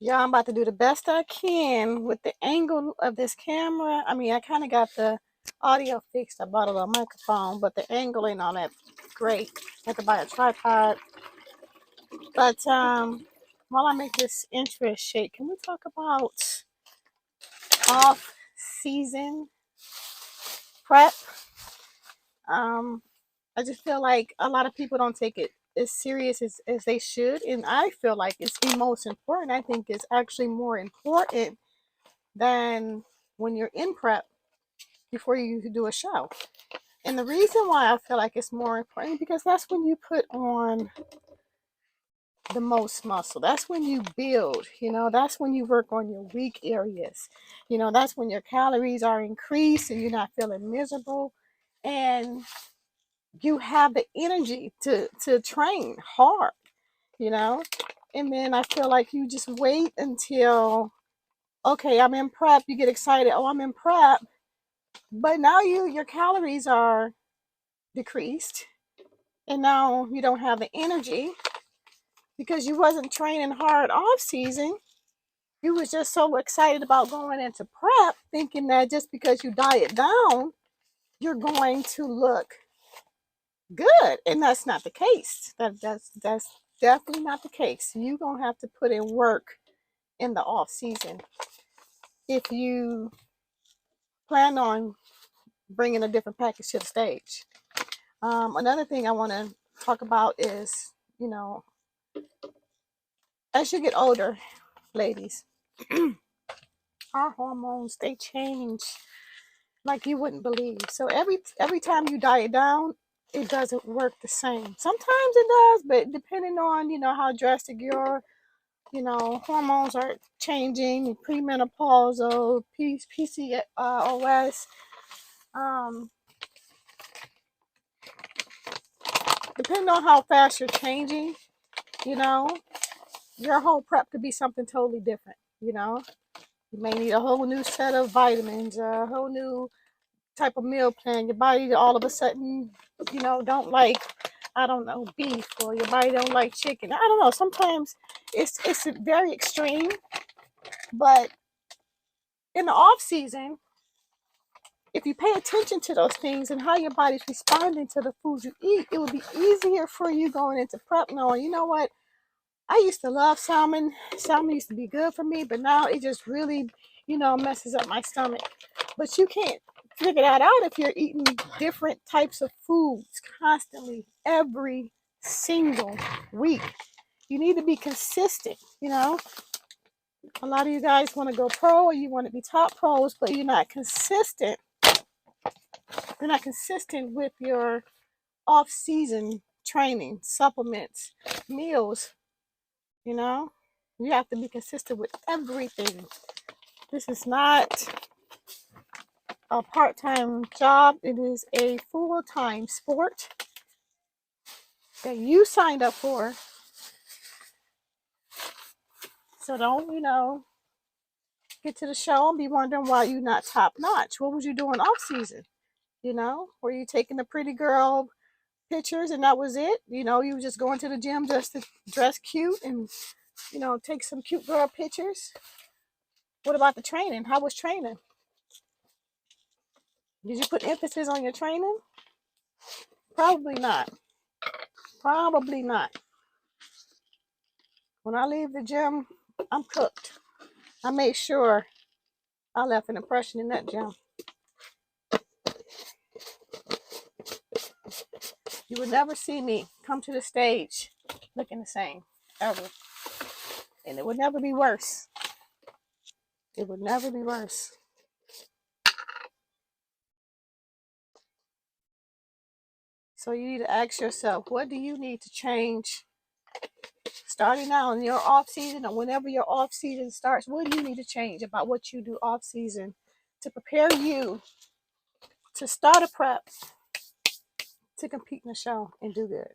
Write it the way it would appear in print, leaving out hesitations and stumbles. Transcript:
Yeah, I'm about to do the best I can with the angle of this camera. I mean, I kind of got the audio fixed. I bought a little microphone, but the angle ain't all that great. I had to buy a tripod. But while I make this intro shake, can we talk about off-season prep? Um, I just feel like a lot of people don't take it as serious as they should, and I feel like it's the most important. I think it's actually more important than when you're in prep before you do a show. And the reason why I feel like it's more important because that's when you put on the most muscle. That's when you build, that's when you work on your weak areas. That's when your calories are increased and you're not feeling miserable. And you have the energy to train hard, you know? And then I feel like you just wait until, okay, I'm in prep. You get excited. Oh, I'm in prep. But now your calories are decreased. And now you don't have the energy because you wasn't training hard off season. You was just so excited about going into prep, thinking that just because you diet down, you're going to look good. And that's not the case. That's definitely not the case. You're going to have to put in work in the off season if you plan on bringing a different package to the stage. Another thing I want to talk about is, you know, as you get older, ladies, our hormones, they change like you wouldn't believe. So every time you diet down, it doesn't work the same. Sometimes it does, but depending on, how drastic your, hormones are changing, premenopausal, PCOS, um, depending on how fast you're changing, you know, your whole prep could be something totally different, You may need a whole new set of vitamins, a whole new type of meal plan. Your body all of a sudden, don't like, I don't know, beef, or your body don't like chicken. I don't know. Sometimes it's very extreme, but in the off season, if you pay attention to those things and how your body's responding to the food you eat, it will be easier for you going into prep knowing, you know what, I used to love salmon. Salmon used to be good for me, but now it just really, messes up my stomach. But you can't figure that out if you're eating different types of foods constantly every single week. You need to be consistent, A lot of you guys want to go pro or you want to be top pros, but you're not consistent. You're not consistent with your off-season training, supplements, meals. You have to be consistent with everything. This is not a part-time job. It is a full-time sport that you signed up for. So don't, get to the show and be wondering why you're not top-notch. What was you doing off-season? Were you taking the pretty girl pictures and that was it? You were just going to the gym just to dress cute and, take some cute girl pictures? What about the training? How was training? Did you put emphasis on your training? Probably not. Probably not. When I leave the gym, I'm cooked. I made sure I left an impression in that gym. You would never see me come to the stage looking the same, ever. And it would never be worse. It would never be worse. So you need to ask yourself, what do you need to change starting now in your off season or whenever your off season starts? What do you need to change about what you do off season to prepare you to start a prep to compete in the show and do good?